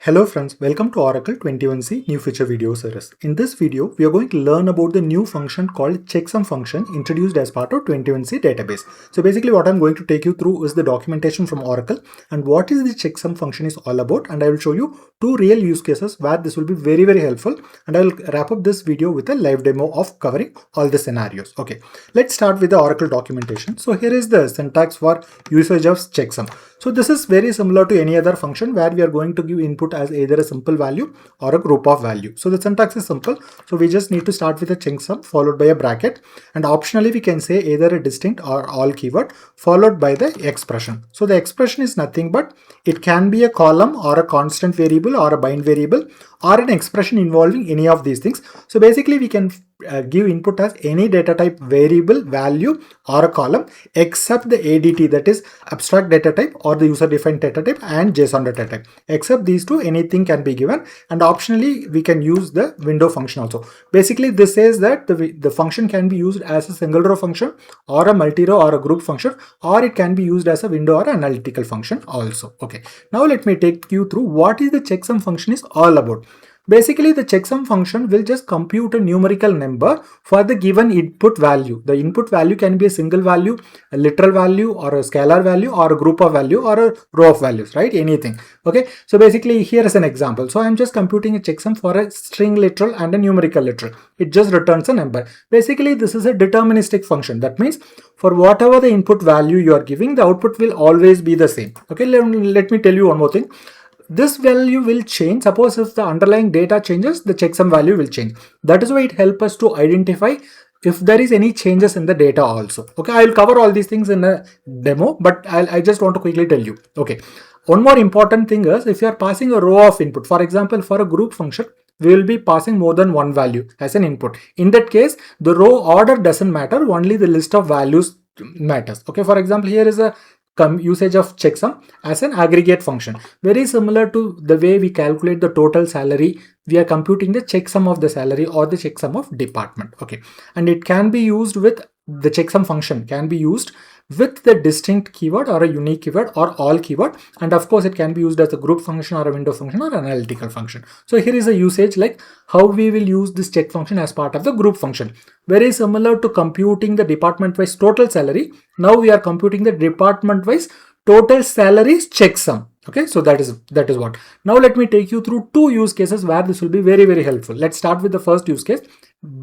Hello friends, welcome to Oracle 21C New Feature Video Series. In this video, we are going to learn about the new function called CHECKSUM function introduced as part of 21C database. So basically what I'm going to take you through is the documentation from Oracle and what is the CHECKSUM function is all about, and I will show you two real use cases where this will be very helpful, and I will wrap up this video with a live demo of covering all the scenarios. Okay, let's start with the Oracle documentation. So here is the syntax for usage of CHECKSUM. So this is very similar to any other function where we are going to give input as either a simple value or a group of value. So the syntax is simple. So we just need to start with a CHECKSUM followed by a bracket, and optionally we can say either a distinct or all keyword followed by the expression. So the expression is nothing but it can be a column or a constant variable or a bind variable or an expression involving any of these things. So basically we can give input as any data type variable, value or a column except the ADT, that is abstract data type or the user defined data type, and JSON data type. Except these two, anything can be given, and optionally we can use the window function also. Basically this says that the function can be used as a single row function or a multi-row or a group function, or it can be used as a window or analytical function also. Okay, now let me take you through what is the CHECKSUM function is all about. Basically, the CHECKSUM function will just compute a numerical number for the given input value. The input value can be a single value, a literal value, or a scalar value, or a group of value, or a row of values, right? Anything. Okay. So basically, here is an example. So I'm just computing a checksum for a string literal and a numerical literal. It just returns a number. Basically, this is a deterministic function. That means for whatever the input value you are giving, the output will always be the same. Okay. Let me tell you one more thing. This value will change. Suppose if the underlying data changes, the checksum value will change. That is why it helps us to identify if there is any changes in the data also. Okay, I will cover all these things in a demo, but I just want to quickly tell you. Okay, one more important thing is if you are passing a row of input, for example, for a group function, we will be passing more than one value as an input. In that case, the row order doesn't matter, only the list of values matters. Okay, for example, here is a usage of checksum as an aggregate function, very similar to the way we calculate the total salary. We are computing the checksum of the salary or the checksum of department. Okay, and it can be used with the checksum function can be used with the distinct keyword or a unique keyword or all keyword, and of course it can be used as a group function or a window function or analytical function. So here is a usage like how we will use this check function as part of the group function. Very similar to computing the department wise total salary. Now we are computing the department wise total salaries checksum. Okay, so that is what. Now let me take you through two use cases where this will be very helpful. Let's start with the first use case.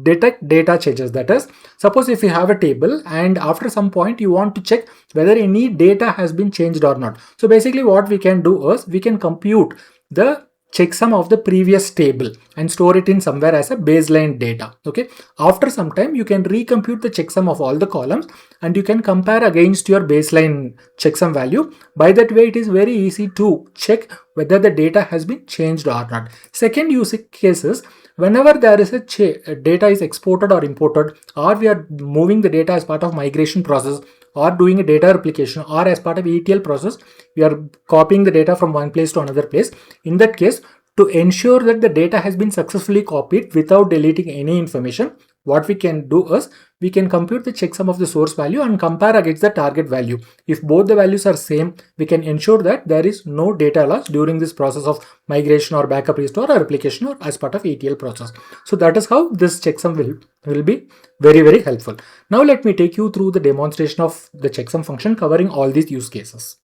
Detect data changes. That is, suppose if you have a table and after some point you want to check whether any data has been changed or not. So basically what we can do is we can compute the checksum of the previous table and store it in somewhere as a baseline data. Okay, after some time you can recompute the checksum of all the columns and you can compare against your baseline checksum value. By that way, it is very easy to check whether the data has been changed or not. Second use case is whenever there is a data is exported or imported, or we are moving the data as part of migration process or doing a data replication, or as part of ETL process, we are copying the data from one place to another place. In that case, to ensure that the data has been successfully copied without deleting any information, what we can do is we can compute the checksum of the source value and compare against the target value. If both the values are same, we can ensure that there is no data loss during this process of migration or backup restore or replication or as part of ETL process. So that is how this checksum will be very helpful. Now let me take you through the demonstration of the checksum function covering all these use cases.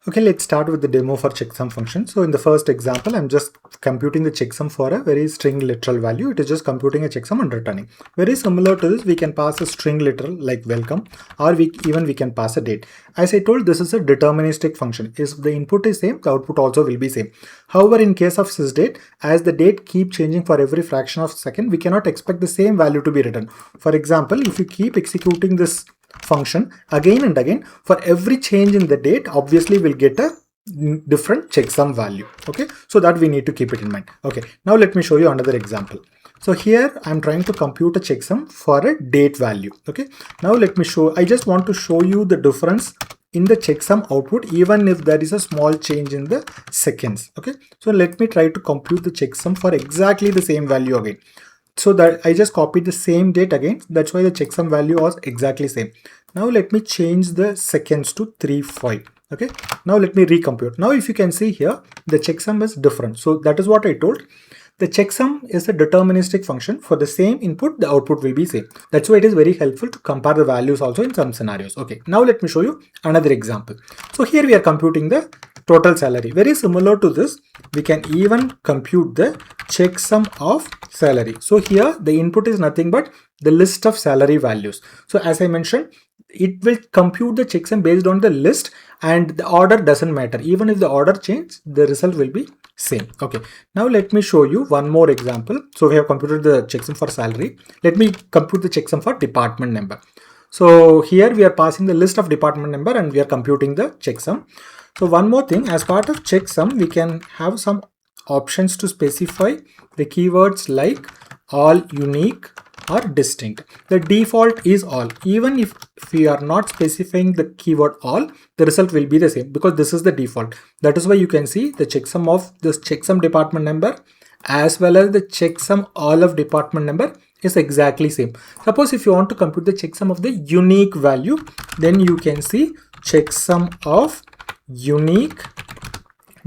Okay, let's start with the demo for checksum function. So in the first example, I'm just computing the checksum for a very string literal value. It is just computing a checksum and returning. Very similar to this, we can pass a string literal like welcome, or we can pass a date. As I told, this is a deterministic function. If the input is same, the output also will be same. However, in case of sysdate, as the date keep changing for every fraction of a second, we cannot expect the same value to be written. For example, if you keep executing this function again and again, for every change in the date, obviously we'll get a different checksum value. Okay, so that we need to keep it in mind. Okay, now let me show you another example. So here I'm trying to compute a checksum for a date value. Okay, now let me show, I just want to show you the difference in the checksum output even if there is a small change in the seconds. Okay, so let me try to compute the checksum for exactly the same value again. So that I just copied the same date again. That's why the checksum value was exactly same. Now let me change the seconds to 3.5. Okay, now let me recompute. Now if you can see here, the checksum is different. So that is what I told. The checksum is a deterministic function. For the same input, the output will be same. That's why it is very helpful to compare the values also in some scenarios. Okay, now let me show you another example. So here we are computing the total salary. Very similar to this, we can even compute the checksum of salary. So here the input is nothing but the list of salary values. So as I mentioned, it will compute the checksum based on the list, and the order doesn't matter. Even if the order changes, the result will be same. Okay, now let me show you one more example. So we have computed the checksum for salary. Let me compute the checksum for department number. So here we are passing the list of department number and we are computing the checksum. So one more thing, as part of checksum, we can have some options to specify the keywords like all, unique, or distinct. The default is all. Even if we are not specifying the keyword all, the result will be the same because this is the default. That is why you can see the checksum of this checksum department number as well as the checksum all of department number is exactly same. Suppose if you want to compute the checksum of the unique value, then you can see checksum of unique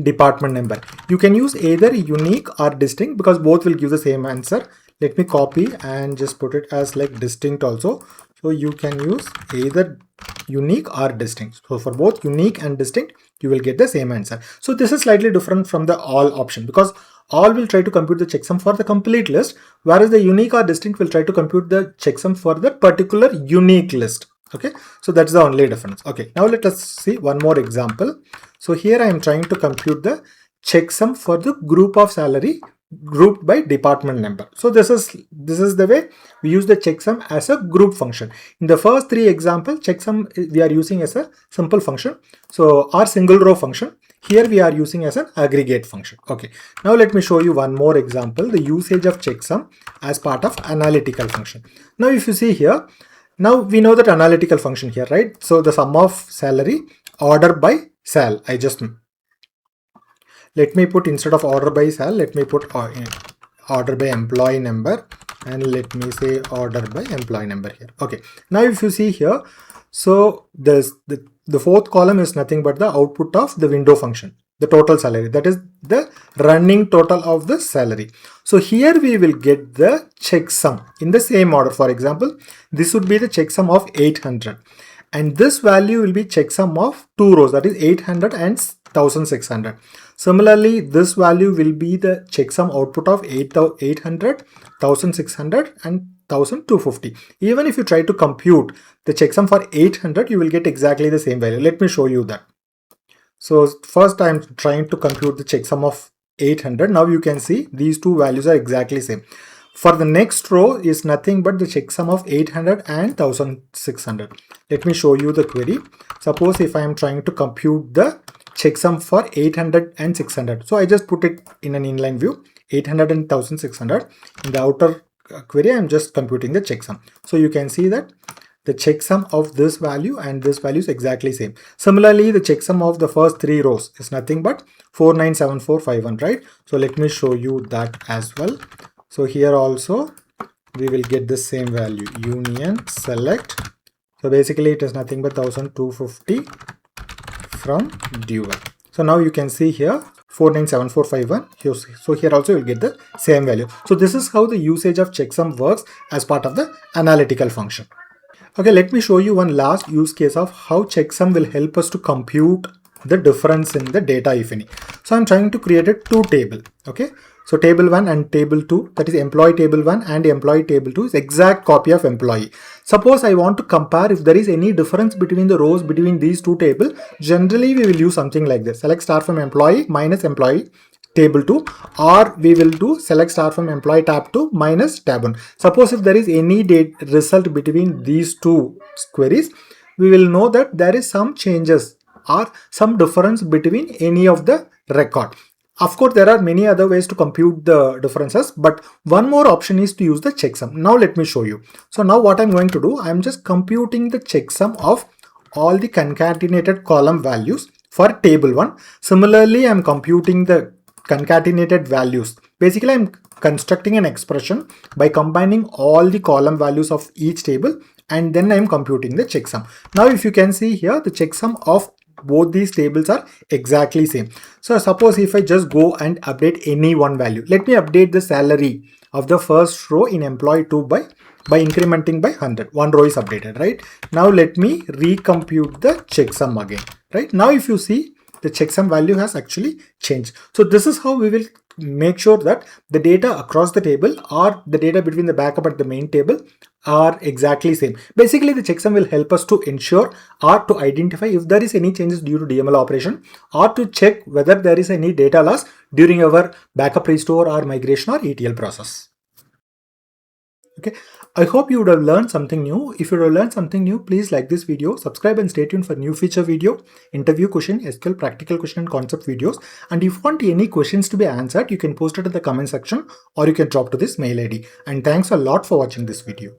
department number. You can use either unique or distinct because both will give the same answer. Let me copy and just put it as like distinct also. So you can use either unique or distinct. So for both unique and distinct, you will get the same answer. So this is slightly different from the all option because all will try to compute the checksum for the complete list, whereas the unique or distinct will try to compute the checksum for the particular unique list. Okay, so that's the only difference. Okay, now let us see one more example. So here I am trying to compute the checksum for the group of salary grouped by department number. So this is the way we use the checksum as a group function. In the first three examples, checksum we are using as a simple function, so our single row function. Here we are using as an aggregate function. Okay, now let me show you one more example, the usage of checksum as part of analytical function. Now if you see here, now we know that analytical function here, right? So the sum of salary order by sal. Let me put, instead of order by sal, let me put order by employee number, and let me say order by employee number here. Okay, now if you see here, so the fourth column is nothing but the output of the window function, the total salary, that is the running total of the salary. So here we will get the checksum in the same order. For example, this would be the checksum of 800, and this value will be checksum of two rows, that is 800 and 1600. Similarly, this value will be the checksum output of 800, 1600 and 1250. Even if you try to compute the checksum for 800, you will get exactly the same value. Let me show you that. So first I am trying to compute the checksum of 800. Now you can see these two values are exactly same. For the next row is nothing but the checksum of 800 and 1600. Let me show you the query. Suppose if I am trying to compute the checksum for 800 and 600. So I just put it in an inline view, 800 and 1600. In the outer query, I am just computing the checksum. So you can see that the checksum of this value and this value is exactly same. Similarly, the checksum of the first three rows is nothing but 497451, right? So let me show you that as well. So here also we will get the same value, union select. So basically it is nothing but 1250 from dual. So now you can see here 497451. So here also you will get the same value. So this is how the usage of checksum works as part of the analytical function. Okay, let me show you one last use case of how checksum will help us to compute the difference in the data, if any. So I'm trying to create a two table. Okay, so table 1 and table 2, that is employee table 1 and employee table 2 is exact copy of employee. Suppose I want to compare if there is any difference between the rows between these two tables. Generally we will use something like this, select star from employee minus employee table 2, or we will do select star from employee tab 2 minus tab 1. Suppose if there is any result between these two queries, we will know that there is some changes or some difference between any of the record. Of course, there are many other ways to compute the differences, but one more option is to use the checksum. Now let me show you. So now what I'm going to do, I'm just computing the checksum of all the concatenated column values for table 1. Similarly, I'm computing the concatenated values. Basically, I'm constructing an expression by combining all the column values of each table, and then I'm computing the checksum. Now if you can see here, the checksum of both these tables are exactly same. So suppose if I just go and update any one value, let me update the salary of the first row in employee 2 by incrementing by 100. One row is updated, right? Now let me recompute the checksum again, right? Now if you see, the checksum value has actually changed. So this is how we will make sure that the data across the table or the data between the backup and the main table are exactly same. Basically, the checksum will help us to ensure or to identify if there is any changes due to DML operation, or to check whether there is any data loss during our backup restore or migration or ETL process. Okay, I hope you would have learned something new. If you would have learned something new, please like this video, subscribe and stay tuned for new feature video, interview question, SQL practical question and concept videos. And if you want any questions to be answered, you can post it in the comment section or you can drop to this mail ID. And thanks a lot for watching this video.